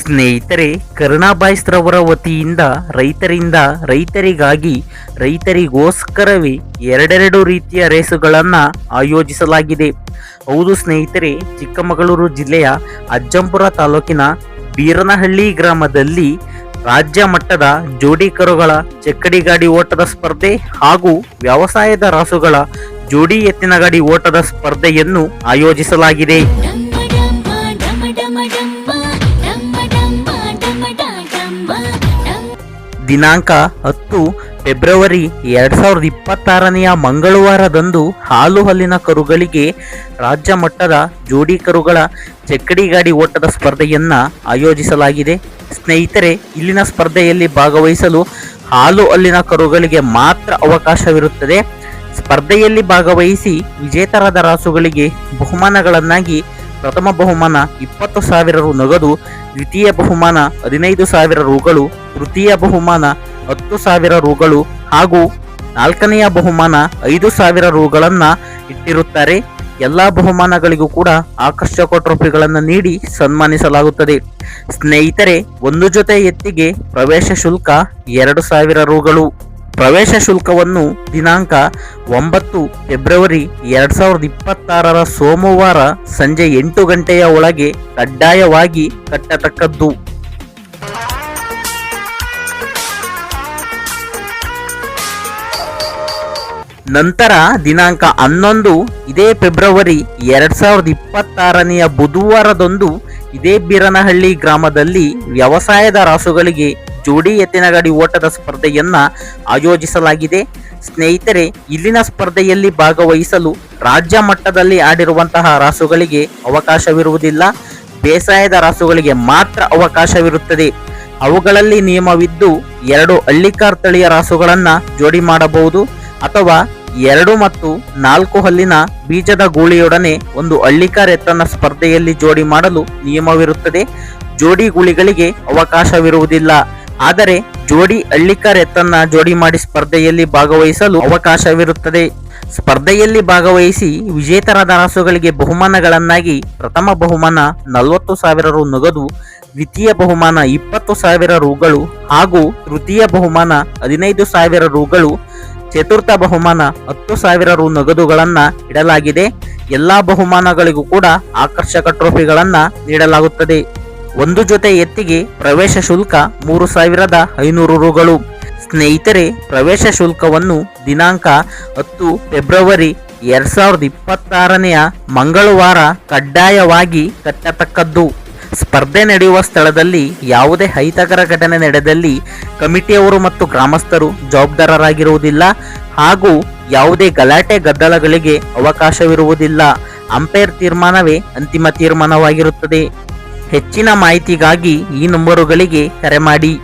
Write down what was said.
ಸ್ನೇಹಿತರೆ, ಕರುಣಾಬಾಯಿಸ್ರವರ ವತಿಯಿಂದ ರೈತರಿಗಾಗಿ ರೈತರಿಗೋಸ್ಕರವೇ ಎರಡೆರಡು ರೀತಿಯ ರೇಸುಗಳನ್ನು ಆಯೋಜಿಸಲಾಗಿದೆ. ಹೌದು ಸ್ನೇಹಿತರೆ, ಚಿಕ್ಕಮಗಳೂರು ಜಿಲ್ಲೆಯ ಅಜ್ಜಂಪುರ ತಾಲೂಕಿನ ಬೀರನಹಳ್ಳಿ ಗ್ರಾಮದಲ್ಲಿ ರಾಜ್ಯ ಮಟ್ಟದ ಜೋಡಿ ಕರುಗಳ ಚಕ್ಕಡಿ ಗಾಡಿ ಓಟದ ಸ್ಪರ್ಧೆ ಹಾಗೂ ವ್ಯವಸಾಯದ ರಾಸುಗಳ ಜೋಡಿ ಎತ್ತಿನ ಗಾಡಿ ಓಟದ ಸ್ಪರ್ಧೆಯನ್ನು ಆಯೋಜಿಸಲಾಗಿದೆ. ದಿನಾಂಕ 10 ಫೆಬ್ರವರಿ 2026 ಮಂಗಳವಾರದಂದು ಹಾಲು ಹಲ್ಲಿನ ಕರುಗಳಿಗೆ ರಾಜ್ಯ ಮಟ್ಟದ ಜೋಡಿ ಕರುಗಳ ಚಕ್ಕಡಿ ಗಾಡಿ ಓಟದ ಸ್ಪರ್ಧೆಯನ್ನ ಆಯೋಜಿಸಲಾಗಿದೆ. ಸ್ನೇಹಿತರೆ, ಇಲ್ಲಿನ ಸ್ಪರ್ಧೆಯಲ್ಲಿ ಭಾಗವಹಿಸಲು ಹಾಲು ಹಲ್ಲಿನ ಕರುಗಳಿಗೆ ಮಾತ್ರ ಅವಕಾಶವಿರುತ್ತದೆ. ಸ್ಪರ್ಧೆಯಲ್ಲಿ ಭಾಗವಹಿಸಿ ವಿಜೇತರಾದ ರಾಸುಗಳಿಗೆ ಬಹುಮಾನಗಳನ್ನಾಗಿ ಪ್ರಥಮ ಬಹುಮಾನ 20,000 ರು ನಗದು, ದ್ವಿತೀಯ ಬಹುಮಾನ 15,000 ರುಗಳು, ತೃತೀಯ ಬಹುಮಾನ 10,000 ರುಗಳು ಹಾಗೂ ನಾಲ್ಕನೆಯ ಬಹುಮಾನ 5,000 ರುಗಳನ್ನು ಇಟ್ಟಿರುತ್ತಾರೆ. ಎಲ್ಲ ಬಹುಮಾನಗಳಿಗೂ ಕೂಡ ಆಕರ್ಷಕ ಟ್ರೋಫಿಗಳನ್ನು ನೀಡಿ ಸನ್ಮಾನಿಸಲಾಗುತ್ತದೆ. ಸ್ನೇಹಿತರೆ, ಒಂದು ಜೊತೆ ಎತ್ತಿಗೆ ಪ್ರವೇಶ ಶುಲ್ಕ 2,000 ರುಗಳು. ಪ್ರವೇಶ ಶುಲ್ಕವನ್ನು ದಿನಾಂಕ 9 ಫೆಬ್ರವರಿ 2026 ಸೋಮವಾರ ಸಂಜೆ 8 ಗಂಟೆಯ ಒಳಗೆ ಕಡ್ಡಾಯವಾಗಿ ಕಟ್ಟತಕ್ಕದ್ದು. ನಂತರ ದಿನಾಂಕ 11 ಇದೇ ಫೆಬ್ರವರಿ 2026 ಬುಧವಾರದಂದು ಇದೇ ಬೀರನಹಳ್ಳಿ ಗ್ರಾಮದಲ್ಲಿ ವ್ಯವಸಾಯದ ರಾಸುಗಳಿಗೆ ಜೋಡಿ ಎತ್ತಿನ ಗಾಡಿ ಓಟದ ಸ್ಪರ್ಧೆಯನ್ನ ಆಯೋಜಿಸಲಾಗಿದೆ. ಸ್ನೇಹಿತರೆ, ಇಲ್ಲಿನ ಸ್ಪರ್ಧೆಯಲ್ಲಿ ಭಾಗವಹಿಸಲು ರಾಜ್ಯ ಮಟ್ಟದಲ್ಲಿ ಆಡಿರುವಂತಹ ರಾಸುಗಳಿಗೆ ಅವಕಾಶವಿರುವುದಿಲ್ಲ. ಬೇಸಾಯದ ರಾಸುಗಳಿಗೆ ಮಾತ್ರ ಅವಕಾಶವಿರುತ್ತದೆ. ಅವುಗಳಲ್ಲಿ ನಿಯಮವಿದ್ದು 2 ಹಳ್ಳಿಕಾರ್ ತಳಿಯ ರಾಸುಗಳನ್ನ ಜೋಡಿ ಮಾಡಬಹುದು ಅಥವಾ 2 ಮತ್ತು 4 ಹಲ್ಲಿನ ಬೀಜದ ಗೂಳಿಯೊಡನೆ ಒಂದು ಹಳ್ಳಿಕಾರ್ ಎತ್ತನ್ನ ಸ್ಪರ್ಧೆಯಲ್ಲಿ ಜೋಡಿ ಮಾಡಲು ನಿಯಮವಿರುತ್ತದೆ. ಜೋಡಿ ಗೂಳಿಗಳಿಗೆ ಅವಕಾಶವಿರುವುದಿಲ್ಲ. ಆದರೆ ಜೋಡಿ ಹಳ್ಳಿಕಾರ್ ಎತ್ತನ್ನ ಜೋಡಿ ಮಾಡಿ ಸ್ಪರ್ಧೆಯಲ್ಲಿ ಭಾಗವಹಿಸಲು ಅವಕಾಶವಿರುತ್ತದೆ. ಸ್ಪರ್ಧೆಯಲ್ಲಿ ಭಾಗವಹಿಸಿ ವಿಜೇತರಾದ ರಾಸುಗಳಿಗೆ ಬಹುಮಾನಗಳನ್ನಾಗಿ ಪ್ರಥಮ ಬಹುಮಾನ 40,000 ರು ನಗದು, ದ್ವಿತೀಯ ಬಹುಮಾನ 20,000 ರುಗಳು ಹಾಗೂ ತೃತೀಯ ಬಹುಮಾನ 15,000 ರುಗಳು, ಚತುರ್ಥ ಬಹುಮಾನ 10,000 ರು ನಗದುಗಳನ್ನ ಇಡಲಾಗಿದೆ. ಎಲ್ಲಾ ಬಹುಮಾನಗಳಿಗೂ ಕೂಡ ಆಕರ್ಷಕ ಟ್ರೋಫಿಗಳನ್ನ ನೀಡಲಾಗುತ್ತದೆ. ಒಂದು ಜೊತೆ ಎತ್ತಿಗೆ ಪ್ರವೇಶ ಶುಲ್ಕ 3,500 ರುಗಳು. ಸ್ನೇಹಿತರೆ, ಪ್ರವೇಶ ಶುಲ್ಕವನ್ನು ದಿನಾಂಕ 10 ಫೆಬ್ರವರಿ 2026 ಮಂಗಳವಾರ ಕಡ್ಡಾಯವಾಗಿ ಕಟ್ಟತಕ್ಕದ್ದು. ಸ್ಪರ್ಧೆ ನಡೆಯುವ ಸ್ಥಳದಲ್ಲಿ ಯಾವುದೇ ಅಹಿತಕರ ಘಟನೆ ನಡೆದಲ್ಲಿ ಕಮಿಟಿಯವರು ಮತ್ತು ಗ್ರಾಮಸ್ಥರು ಜವಾಬ್ದಾರರಾಗಿರುವುದಿಲ್ಲ ಹಾಗೂ ಯಾವುದೇ ಗಲಾಟೆ ಗದ್ದಲಗಳಿಗೆ ಅವಕಾಶವಿರುವುದಿಲ್ಲ. ಅಂಪೈರ್ ತೀರ್ಮಾನವೇ ಅಂತಿಮ ತೀರ್ಮಾನವಾಗಿರುತ್ತದೆ. ಹೆಚ್ಚಿನ ಮಾಹಿತಿಗಾಗಿ ಈ ನಂಬರುಗಳಿಗೆ ಕರೆ ಮಾಡಿ.